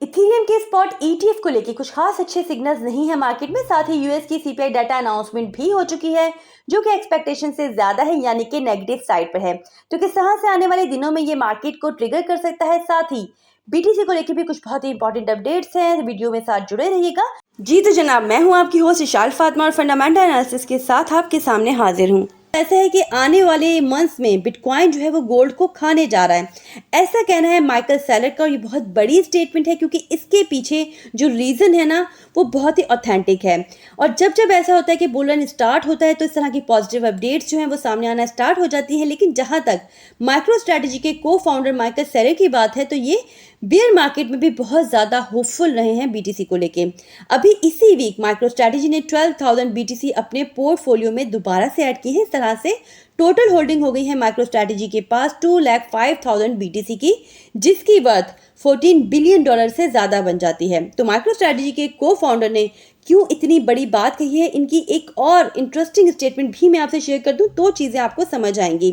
Ethereum के spot ETF को लेकर कुछ खास अच्छे सिग्नल्स नहीं है मार्केट में। साथ ही यूएस की सीपीआई डाटा अनाउंसमेंट भी हो चुकी है जो कि एक्सपेक्टेशन से ज्यादा है, यानी कि नेगेटिव साइड पर है। तो किस तरह से आने वाले दिनों में ये मार्केट को ट्रिगर कर सकता है, साथ ही बीटीसी को लेकर भी कुछ बहुत ही इंपॉर्टेंट अपडेट्स हैं, वीडियो में साथ जुड़े रहिएगा। जी तो जनाब, मैं हूं आपकी होस्ट इशाल फातिमा और फंडामेंटल एनालिसिस के साथ आपके सामने हाजिर हूं। ऐसा है कि आने वाले मंथ्स में बिटकॉइन जो है वो गोल्ड को खाने जा रहा है, ऐसा कहना है माइकल सेलर का। और ये बहुत बड़ी स्टेटमेंट है क्योंकि इसके पीछे जो रीज़न है ना वो बहुत ही ऑथेंटिक है। और जब जब ऐसा होता है कि बुल रन स्टार्ट होता है तो इस तरह की पॉजिटिव अपडेट्स जो हैं वो सामने आना स्टार्ट हो जाती हैं। लेकिन जहाँ तक माइक्रो स्ट्रैटेजी के को फाउंडर माइकल सेलर की बात है तो ये बेयर मार्केट में भी बहुत ज़्यादा होपफुल रहे हैं बीटीसी को लेके। अभी इसी वीक माइक्रो स्ट्रैटेजी ने 12,000 बीटीसी अपने पोर्टफोलियो में दोबारा से ऐड की है। इस तरह से टोटल होल्डिंग हो गई है माइक्रो स्ट्रैटेजी के पास 2,05,000 बीटीसी की, जिसकी वर्थ $14 बिलियन से ज़्यादा बन जाती है। तो माइक्रो स्ट्रैटेजी के को फाउंडर ने क्यों इतनी बड़ी बात कही है, इनकी एक और इंटरेस्टिंग स्टेटमेंट भी मैं आपसे शेयर कर दूं तो चीज़ें आपको समझ आएंगी।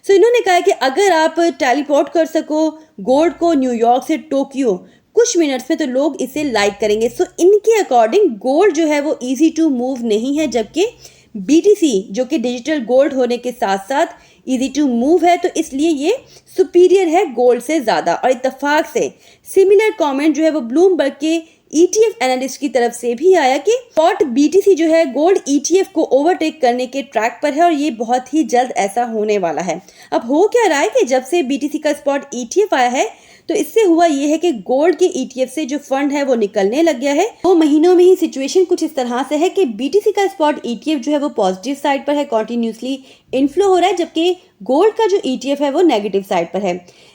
सो इन्होंने कहा है कि अगर आप टेलीपोर्ट कर सको गोल्ड को न्यूयॉर्क से टोक्यो कुछ मिनट्स में तो लोग इसे लाइक करेंगे। सो इनके अकॉर्डिंग गोल्ड जो है वो ईजी टू मूव नहीं है, जबकि बीटीसी जो कि डिजिटल गोल्ड होने के साथ साथ इजी टू मूव है, तो इसलिए ये सुपीरियर है गोल्ड से ज़्यादा। और इत्तेफाक से सिमिलर कमेंट जो है वो ब्लूमबर्ग के ईटीएफ एनालिस्ट की तरफ से भी आया कि स्पॉट बीटीसी जो है गोल्ड ईटीएफ को ओवरटेक करने के ट्रैक पर है और ये बहुत ही जल्द ऐसा होने वाला है। अब हो क्या रहा है कि जब से बीटीसी का स्पॉट ईटीएफ आया है तो इससे हुआ ये है कि गोल्ड के ईटीएफ से जो फंड है वो निकलने लग गया है। 2 महीनों में ही सिचुएशन कुछ इस तरह से है कि बीटीसी का स्पॉट ईटीएफ जो है वो पॉजिटिव साइड पर है, कॉन्टिन्यूसली इनफ्लो हो रहा है, जबकि गोल्ड का जो ईटीएफ है वो नेगेटिव साइड पर है।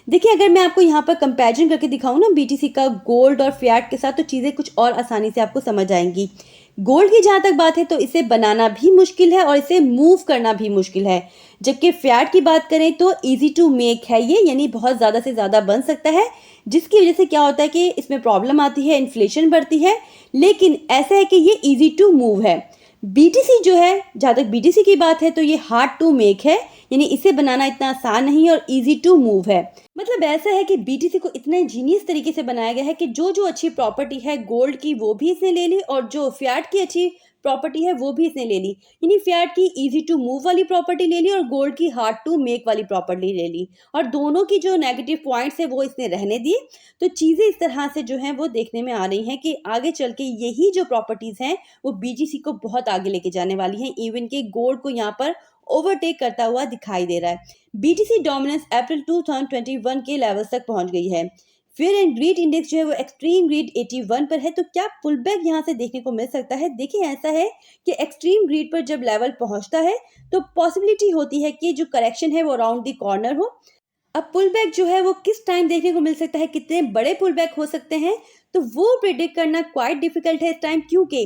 देखिए, अगर मैं आपको यहाँ पर कंपैरिजन करके दिखाऊं ना बीटीसी का गोल्ड और फिएट के साथ, तो चीज़ें कुछ और आसानी से आपको समझ आएंगी। गोल्ड की जहाँ तक बात है तो इसे बनाना भी मुश्किल है और इसे मूव करना भी मुश्किल है, जबकि फिएट की बात करें तो इजी टू मेक है ये, यानी बहुत ज़्यादा से ज़्यादा बन सकता है, जिसकी वजह से क्या होता है कि इसमें प्रॉब्लम आती है, इन्फ्लेशन बढ़ती है। लेकिन ऐसा है कि ये इजी टू मूव है। बीटीसी जो है, जहाँ तक बीटीसी की बात है तो ये हार्ड टू मेक है, यानी इसे बनाना इतना आसान नहीं है और इजी टू मूव है। मतलब ऐसा है कि बीटीसी को इतना इंजीनियस तरीके से बनाया गया है कि जो जो अच्छी प्रॉपर्टी है गोल्ड की वो भी इसने ले ली और जो फिएट की अच्छी प्रॉपर्टी है वो भी इसने ले ली, यानी फिएट की इजी टू मूव वाली प्रॉपर्टी ले ली और गोल्ड की हार्ड टू मेक वाली प्रॉपर्टी ले ली, और दोनों की जो नेगेटिव पॉइंट्स है वो इसने रहने दिए। तो चीज़ें इस तरह से जो हैं वो देखने में आ रही हैं कि आगे चल के यही जो प्रॉपर्टीज़ हैं वो बीटीसी को बहुत आगे लेके जाने वाली हैं, इवन के गोल्ड को यहाँ पर ओवरटेक करता हुआ दिखाई दे रहा है। बीटीसी डोमिनेंस अप्रैल 2021 के लेवल्स तक पहुंच गई है। फियर एंड ग्रीड इंडेक्स जो है वो एक्सट्रीम ग्रीड 81 पर है। तो क्या पुल बैक यहाँ से देखने को मिल सकता है? देखिए, ऐसा है कि एक्सट्रीम ग्रीड पर जब लेवल पहुंचता है तो पॉसिबिलिटी होती है कि जो करेक्शन है वो अराउंड द कॉर्नर हो। अब पुल बैक जो है वो किस टाइम देखने को मिल सकता है, कितने बड़े पुल बैक हो सकते हैं, तो वो प्रिडिक्ट करना क्वाइट डिफिकल्ट है इस टाइम, क्योंकि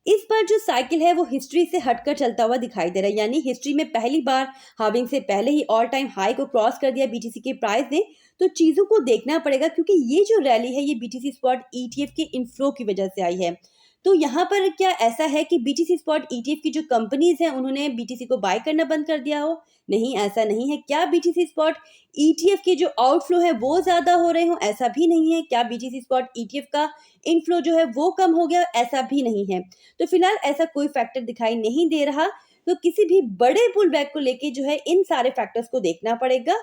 इस बार जो साइकिल है वो हिस्ट्री से हटकर चलता हुआ दिखाई दे रहा है। यानी हिस्ट्री में पहली बार हार्विंग से पहले ही ऑल टाइम हाई को क्रॉस कर दिया बीटीसी के प्राइस ने। तो चीज़ों को देखना पड़ेगा क्योंकि ये जो रैली है ये बीटीसी स्पॉट ईटीएफ के इनफ्लो की वजह से आई है। तो यहाँ पर क्या ऐसा है कि बीटीसी स्पॉट ईटीएफ की जो कंपनीज हैं उन्होंने बीटीसी को बाय करना बंद कर दिया हो? नहीं, ऐसा नहीं है। क्या बीटीसी स्पॉट ईटीएफ के जो आउटफ्लो है वो ज़्यादा हो रहे हो? ऐसा भी नहीं है। क्या बीटीसी स्पॉट ईटीएफ का इनफ्लो जो है वो कम हो गया? ऐसा भी नहीं है। तो फिलहाल ऐसा कोई फैक्टर दिखाई नहीं दे रहा। तो किसी भी बड़े पुल बैक को लेके जो है इन सारे फैक्टर्स को देखना पड़ेगा।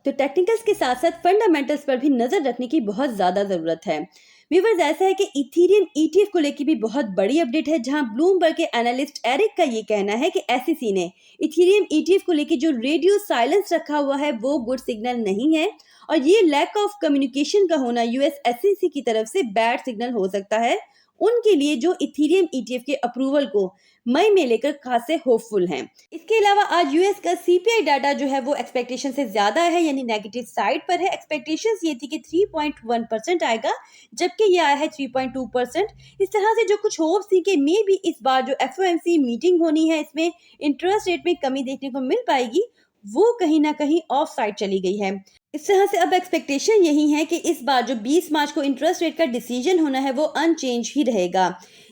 तो टेक्निकल्स के साथ साथ फंडामेंटल्स पर भी नजर रखने की बहुत ज़्यादा ज़रूरत है। व्यूअर्स, ऐसा है कि इथेरियम ईटीएफ को लेकर भी बहुत बड़ी अपडेट है, जहां ब्लूमबर्ग के एनालिस्ट एरिक का ये कहना है कि एसईसी ने इथेरियम ईटीएफ को लेकर जो रेडियो साइलेंस रखा हुआ है वो गुड सिग्नल नहीं है, और ये लैक ऑफ कम्युनिकेशन का होना यूएस एसईसी की तरफ से बैड सिग्नल हो सकता है उनके लिए जो इथेरियम ईटीएफ के अप्रूवल को मई में लेकर खासे होपफुल हैं। इसके अलावा आज यूएस का सीपीआई डाटा जो है वो एक्सपेक्टेशन से ज्यादा है, यानी नेगेटिव साइड पर है। एक्सपेक्टेशंस ये थी कि 3.1% आएगा, जबकि ये आया है 3.2%। इस तरह से जो कुछ होप्स थी कि मे बी इस बार जो एफओएमसी मीटिंग होनी है इसमें इंटरेस्ट रेट में कमी देखने को मिल पाएगी, वो कहीं ना कहीं ऑफ साइड चली गई है। इस तरह से अब एक्सपेक्टेशन यही है कि इस बार जो 20 मार्च को इंटरेस्ट रेट का डिसीजन होना है वो अनचेंज ही रहेगा।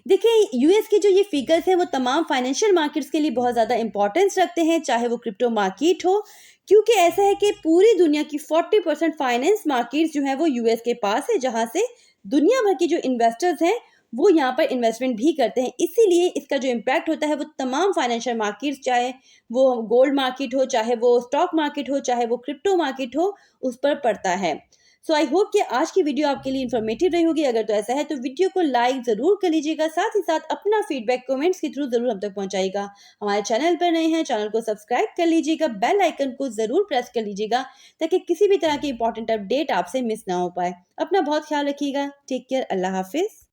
देखिए, यूएस की जो ये फिगर्स हैं वो तमाम फाइनेंशियल मार्केट्स के लिए बहुत ज़्यादा इंपॉर्टेंस रखते हैं, चाहे वो क्रिप्टो मार्केट हो, क्योंकि ऐसा है कि पूरी दुनिया की 40% फाइनेंस मार्केट्स जो है वो यूएस के पास है, जहाँ से दुनिया भर के जो इन्वेस्टर्स हैं वो यहाँ पर इन्वेस्टमेंट भी करते हैं, इसीलिए इसका जो इम्पैक्ट होता है वो तमाम फाइनेंशियल मार्केट्स, चाहे वो गोल्ड मार्केट हो, चाहे वो स्टॉक मार्केट हो, चाहे वो क्रिप्टो मार्केट हो, उस पर पड़ता है। सो आई होप कि आज की वीडियो आपके लिए इन्फॉर्मेटिव रही होगी। अगर तो ऐसा है तो वीडियो को लाइक ज़रूर कर लीजिएगा, साथ ही साथ अपना फीडबैक कमेंट्स के थ्रू ज़रूर हम तक पहुंचाइएगा। हमारे चैनल पर नए हैं, चैनल को सब्सक्राइब कर लीजिएगा, बेल आइकन को ज़रूर प्रेस कर लीजिएगा ताकि किसी भी तरह की इंपॉर्टेंट अपडेट आपसे मिस ना हो पाए। अपना बहुत ख्याल रखिएगा। Take care. अल्लाह हाफिज़।